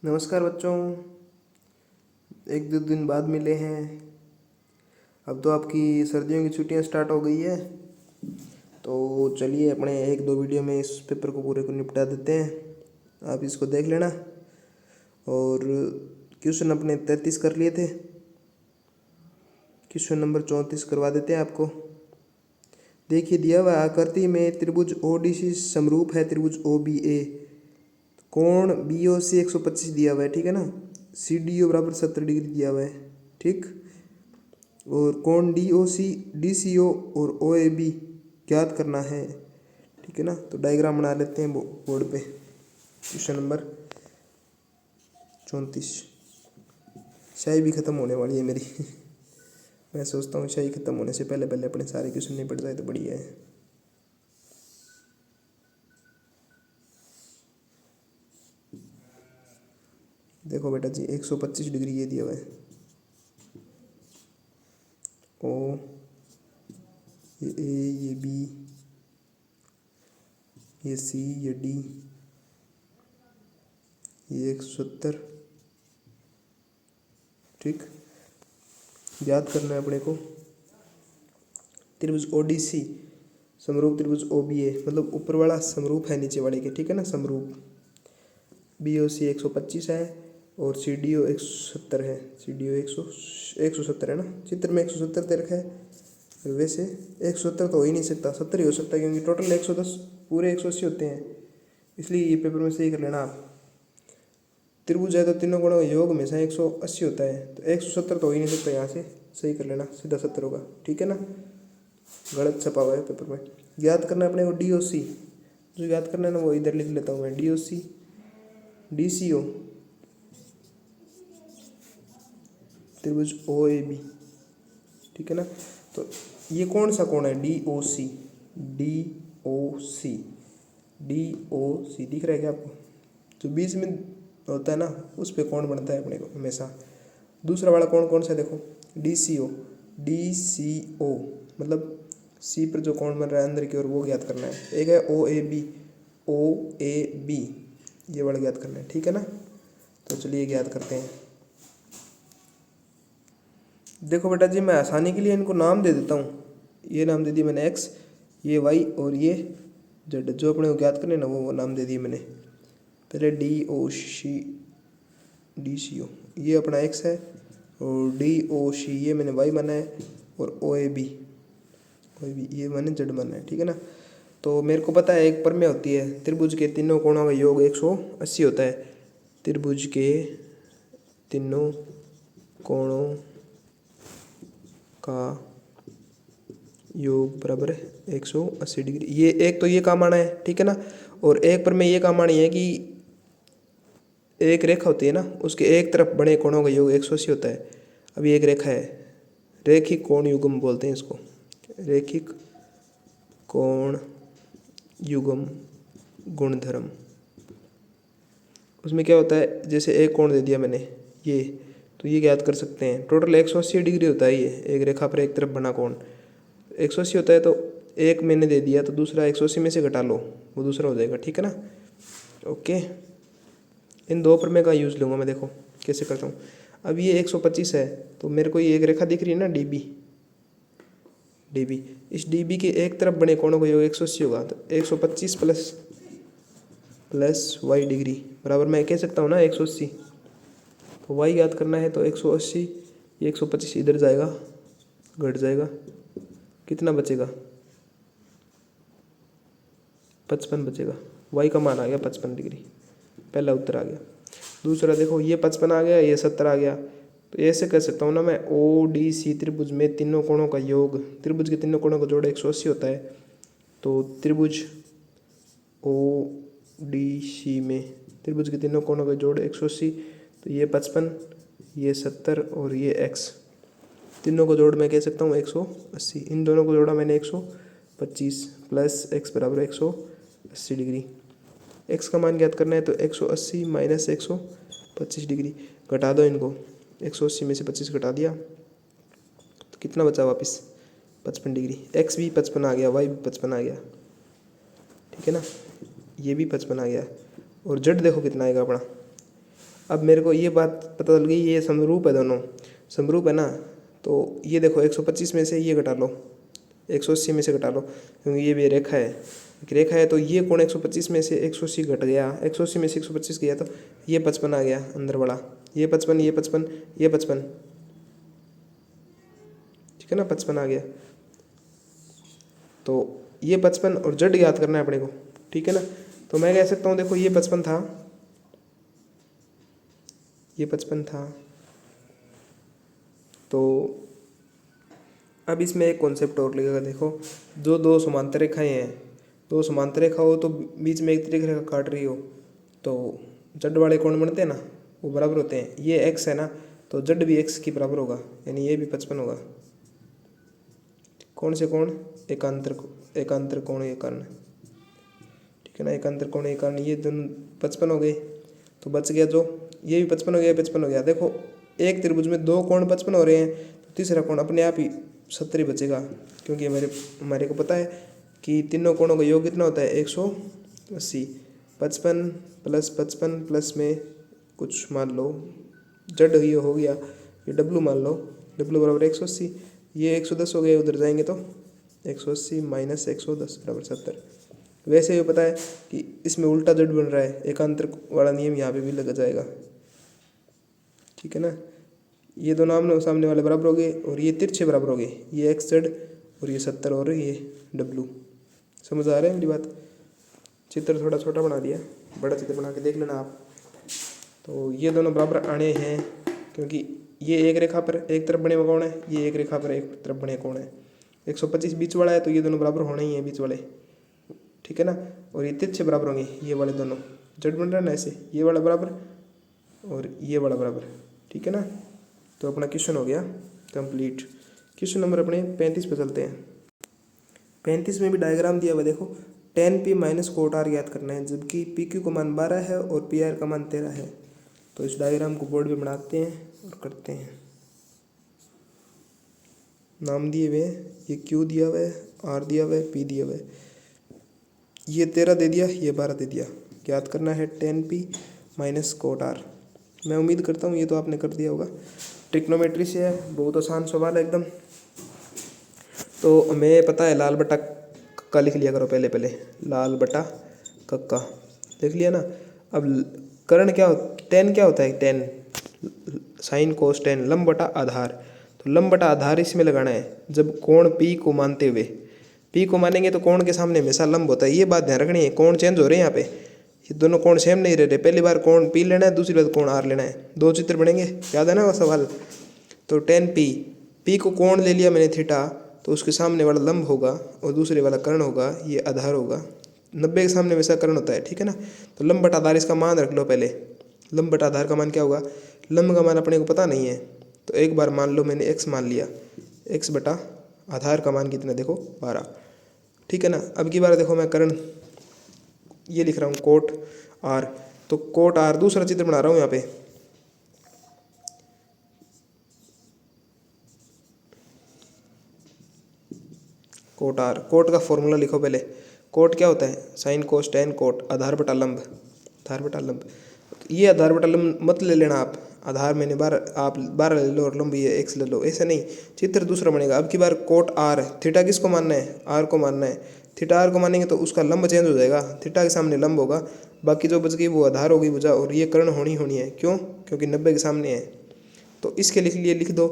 नमस्कार बच्चों। एक दो दिन बाद मिले हैं। अब तो आपकी सर्दियों की छुट्टियां स्टार्ट हो गई है, तो चलिए अपने एक दो वीडियो में इस पेपर को पूरे को निपटा देते हैं। आप इसको देख लेना। और क्वेश्चन अपने 33 कर लिए थे, क्वेश्चन नंबर 34 करवा देते हैं आपको। देखिए, दिया हुआ आकृति में त्रिभुज ओडीसी समरूप है त्रिभुज OBA। कोण BOC 125 दिया हुआ है, ठीक है ना। CDO बराबर 70 डिग्री दिया हुआ है, ठीक। और कोण DOC DCO और OAB ज्ञात करना है, ठीक है ना। तो डायग्राम बना लेते हैं बोर्ड पे। Question number 34। शाही भी ख़त्म होने वाली है मेरी मैं सोचता हूँ शाही ख़त्म होने से पहले पहले अपने सारे क्वेश्चन निपट जाए तो बढ़िया है। देखो बेटा जी, 125 डिग्री ये दिया हुआ है। ओ, ये A, ये B, ये C, ये D, ये 170, ठीक। याद करना है अपने को। त्रिभुज ODC समरूप त्रिभुज OBA, मतलब ऊपर वाला समरूप है नीचे वाले के, ठीक है ना। समरूप BOC 125 है और CDO 170 है। CDO 170 है ना, चित्र में 170 दे रखा है। वैसे 170 तो हो ही नहीं सकता, 70 ही हो सकता है, क्योंकि टोटल 110 पूरे 180 होते हैं। इसलिए ये पेपर में सही कर लेना आप। त्रिभुज है तो तीनों कोणों का योग हमेशा 180 होता है, तो 170 तो हो ही नहीं सकता। यहाँ से सही कर लेना, सीधा 70 होगा, ठीक है ना। गलत छपा हुआ है पेपर में। याद करना है अपने को DOC, जो याद करना है ना वो इधर लिख लेता हूँ मैं। DOC DCO त्रिभुज OAB, ठीक है ना। तो ये कौन सा कोण है? DOC दिख रहा है क्या आपको? जो बीच में होता है ना, उस पे कोण बनता है अपने को हमेशा। दूसरा वाला कोण कौन सा है? देखो, DCO मतलब C पर जो कोण बन रहा है अंदर की ओर, वो ज्ञात करना है। एक है OAB, ये वाला ज्ञात करना है, ठीक है ना। तो चलिए ज्ञात करते हैं। देखो बेटा जी, मैं आसानी के लिए इनको नाम दे देता हूँ। ये नाम दे दिया मैंने X, ये Y और ये Z। जो अपने को ज्ञात करने ना वो नाम दे दिए मैंने। पहले DCO ये अपना X है, और DOC ये मैंने Y माना है, और OAB ये मैंने Z माना है, ठीक है ना। तो मेरे को पता है एक प्रमेय होती है, त्रिभुज के तीनों कोणों का योग 180 होता है। त्रिभुज के तीनों कोणों का योग बराबर है 180 डिग्री। ये एक तो ये काम आना है, ठीक है ना। और एक पर में ये काम आनी है कि एक रेखा होती है ना, उसके एक तरफ बने कोणों का योग 180 होता है। अभी एक रेखा है, रैखिक कोण युग्म बोलते हैं इसको, रैखिक कोण युग्म गुणधर्म। उसमें क्या होता है, जैसे एक कोण दे दिया मैंने ये, तो ये ज्ञात कर सकते हैं। टोटल 180 डिग्री होता है ये, एक रेखा पर एक तरफ बना कोण 180 होता है। तो एक मैंने दे दिया, तो दूसरा 180 में से घटा लो, वो दूसरा हो जाएगा, ठीक है ना। ओके, इन दो प्रमेय का यूज़ लूँगा मैं। देखो कैसे करता हूँ। अब ये 125 है, तो मेरे को ये एक रेखा दिख रही है ना, DB। इस DB के एक तरफ बने कोणों का योग 180 होगा। तो 125 प्लस y डिग्री बराबर, मैं कह सकता हूँ ना 180। तो y याद करना है, तो 180, ये 125 इधर जाएगा, घट जाएगा, कितना बचेगा? 55 बचेगा। y का मान आ गया 55 डिग्री, पहला उत्तर आ गया। दूसरा देखो, ये 55 आ गया, ये 70 आ गया। तो ऐसे कर सकता हूँ ना मैं, ODC त्रिभुज में तीनों कोणों का योग, त्रिभुज के तीनों कोणों का जोड़ 180 होता है। तो त्रिभुज ODC में त्रिभुज के तीनों कोणों का जोड़ 180, तो ये 55, ये 70 और ये X, तीनों को जोड़ मैं कह सकता हूँ 180। इन दोनों को जोड़ा मैंने 125 प्लस X बराबर 180 डिग्री। X का मान ज्ञात करना है, तो 180 माइनस 125 डिग्री। घटा दो इनको, 180 में से 25 घटा दिया, तो कितना बचा वापस? 55 डिग्री। X भी 55 आ गया, Y भी 55 आ गया, ठीक है ना। ये भी 55 आ गया। और Z देखो कितना आएगा अपना, अब मेरे को ये बात पता चल गई, ये समरूप है, दोनों समरूप है ना। तो ये देखो 125 में से ये घटा लो, 180 में से घटा लो, क्योंकि ये भी रेखा है, एक रेखा है। तो ये कोण 125 में से 180 घट गया, 180 में से 125 गया तो ये 55 आ गया अंदर वाला, ये 55, ये 55, ये 55, ठीक है ना, 55 आ गया। तो ये 55 और जड याद करना है अपने को, ठीक है ना। तो मैं कह सकता हूँ देखो ये 55 था, ये 55 था। तो अब इसमें एक कॉन्सेप्ट और लगेगा, देखो जो दो समांतर रेखाएं हैं, दो समांतर रेखा हो तो बीच में एक तिरछी रेखा काट रही हो, तो जड वाले कोण बनते हैं ना, वो बराबर होते हैं। ये एक्स है ना, तो जड भी एक्स की बराबर होगा, यानी ये भी 55 होगा। कौन से कोण? एकांतर कोण ये कर्ण, ठीक है ना, एकांतर कोण ये कर्ण, ये दोनों 55 हो गए। तो बच गया जो, ये भी 55 हो गया, 55 हो गया। देखो एक त्रिभुज में दो कोण 55 हो रहे हैं, तो तीसरा कोण अपने आप ही 70 बचेगा, क्योंकि हमारे को पता है कि तीनों कोणों का योग कितना होता है, 180। 55 प्लस 55 प्लस में कुछ मान लो जड ये हो गया, ये डब्लू मान लो, डब्लू बराबर 180, ये 110 हो गए, उधर जाएंगे तो 180 माइनस 110 बराबर 70। वैसे ही पता है कि इसमें उल्टा जड बन रहा है, एकांतर वाला नियम यहाँ पे भी लग जाएगा, ठीक है ना। ये दोनों आमने सामने वाले बराबर हो गए और ये तिरछे बराबर हो गए, ये एक्स जेड और ये 70 और ये डब्लू। समझ आ रहा है मेरी बात? चित्र थोड़ा छोटा बना दिया, बड़ा चित्र बना के देख लेना आप। तो ये दोनों बराबर आने हैं, क्योंकि ये एक रेखा पर एक तरफ बने हुए कोण है, ये एक रेखा पर एक तरफ बने कोण है। 125 बीच वाला है, तो ये दोनों बराबर होने ही है बीच वाले, ठीक है ना। और ये तिरछे बराबर होंगे, ये वाले दोनों जड बन रहा है ना ऐसे, ये वाला बराबर और ये वाला बराबर, ठीक है ना। तो अपना क्वेश्चन हो गया कंप्लीट। क्वेश्चन नंबर अपने 35 पे चलते हैं। 35 में भी डायग्राम दिया हुआ, देखो tan p minus cot r ज्ञात करना है, जबकि पी क्यू का मान 12 है और पी आर का मान 13 है। तो इस डायग्राम को बोर्ड पे बनाते हैं और करते हैं। नाम दिए हुए, ये क्यू दिया हुआ है, आर दिया हुआ है, पी दिया हुआ है, ये 13 दे दिया, ये 12 दे दिया। ज्ञात करना है tan p minus cot r. मैं उम्मीद करता हूँ ये तो आपने कर दिया होगा, ट्रिग्नोमेट्री से है, बहुत आसान सवाल है एकदम। तो हमें पता है लाल बटा कक्का लिख लिया करो, पहले पहले लाल बटा कक्का लिख लिया ना। अब कर्ण क्या टेन क्या होता है, टेन साइन कोस टेन, लंब बटा आधार। तो लंब बटा आधार इसमें लगाना है, जब कोण पी को मानते हुए, पी को मानेंगे तो कोण के सामने हमेशा लंब होता है, ये बात ध्यान रखनी है। कोण चेंज हो रहे हैं यहाँ पे, ये दोनों कोण सेम नहीं रह रहे। पहली बार कोण पी लेना है, दूसरी बार कोण आर लेना है, दो चित्र बनेंगे, याद है ना वो सवाल। तो टेन पी, पी को कोण ले लिया मैंने थीटा, तो उसके सामने वाला लंब होगा और दूसरे वाला कर्ण होगा, ये आधार होगा। 90 के सामने वैसा कर्ण होता है, ठीक है ना। तो लंब बटा आधार इसका मान रख लो पहले, लंब बटा आधार का मान क्या होगा, लंब का मान अपने को पता नहीं है, तो एक बार मान लो मैंने x मान लिया, x बटा आधार का मान कितना देखो 12, ठीक है ना। अब की बार देखो मैं कर्ण ये लिख रहा हूँ कोट आर, तो कोट आर दूसरा चित्र बना रहा हूँ यहाँ पे। कोट आर, कोट का फॉर्मूला लिखो पहले। कोट क्या होता है, साइन कोस टेन कोट, आधार बटा लंब, आधार बटा लंब। ये आधार बटा लंब मत ले लेना आप, आधार मैंने 12 आप 12 ले लो और लंब ये x ले लो, ऐसे नहीं, चित्र दूसरा बनेगा। अब की बार कोट आर, थीटा किसको मानना है, आर को मानना है। थीटा आर को मानेंगे तो उसका लंब चेंज हो जाएगा, थीटा के सामने लंब होगा, बाकी जो बच गई वो आधार होगी भुजा, और ये कर्ण होनी है। क्यों? क्योंकि 90 के सामने है। तो इसके लिए लिख दो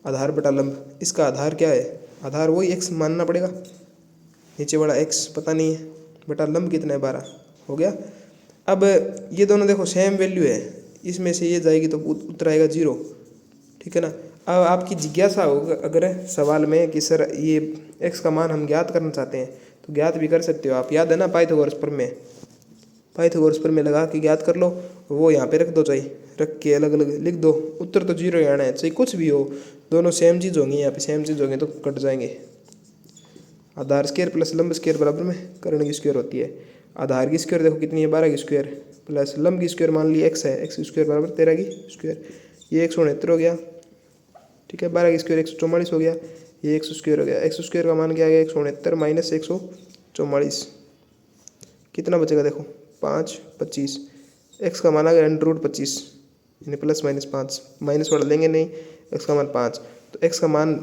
आधार बटा लंब। इसका आधार क्या है, आधार वही x मानना पड़ेगा, नीचे वाला x पता नहीं है, बटा लंब कितना है 12 हो गया। अब ये दोनों देखो सेम वैल्यू है, इसमें से ये जाएगी तो उत्तर आएगा 0, ठीक है ना। अब आपकी जिज्ञासा होगा अगर सवाल में कि सर ये x का मान हम ज्ञात करना चाहते हैं, तो ज्ञात भी कर सकते हो आप, याद है ना पाइथागोरस प्रमेय, पाइथागोरस प्रमेय लगा के ज्ञात कर लो। वो यहाँ पे रख दो, चाहिए रख के अलग अलग लिख दो, उत्तर तो 0 ही आना है, चाहे कुछ भी हो, दोनों सेम चीज़ होंगी, यहाँ पे सेम चीज़ होंगी तो कट जाएंगे। आधार स्क्वायर प्लस लंब स्क्वायर बराबर में कर्ण की स्क्वायर होती है। आधार की स्क्वायर देखो कितनी है 12 की स्क्वायर, प्लस लंब की स्क्वायर मान ली x है, x की स्क्वायर बराबर 13 की स्क्वायर, ये 169 हो गया, ठीक है। 12 की स्क्वायर 144 हो गया, ये 100 स्क्वायर हो गया। 100 स्क्वायर का मान क्या आ गया 169 माइनस 144, कितना बचेगा देखो 5 25, x का मान आ गया √25, यानी +-5, माइनस वाला लेंगे नहीं, x का मान 5, तो x का मान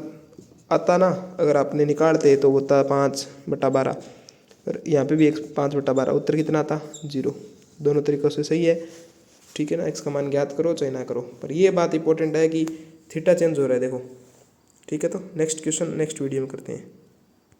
आता ना, अगर आपने निकालते तो वो होता 5/12, और यहाँ पे भी x 5/12, उत्तर कितना आता 0। दोनों तरीक़ों से सही है, ठीक है ना। x का मान ज्ञात करो चाहे ना करो, पर ये बात इंपॉर्टेंट है कि थीटा चेंज हो रहा है देखो, ठीक है। तो नेक्स्ट क्वेश्चन नेक्स्ट वीडियो में करते हैं।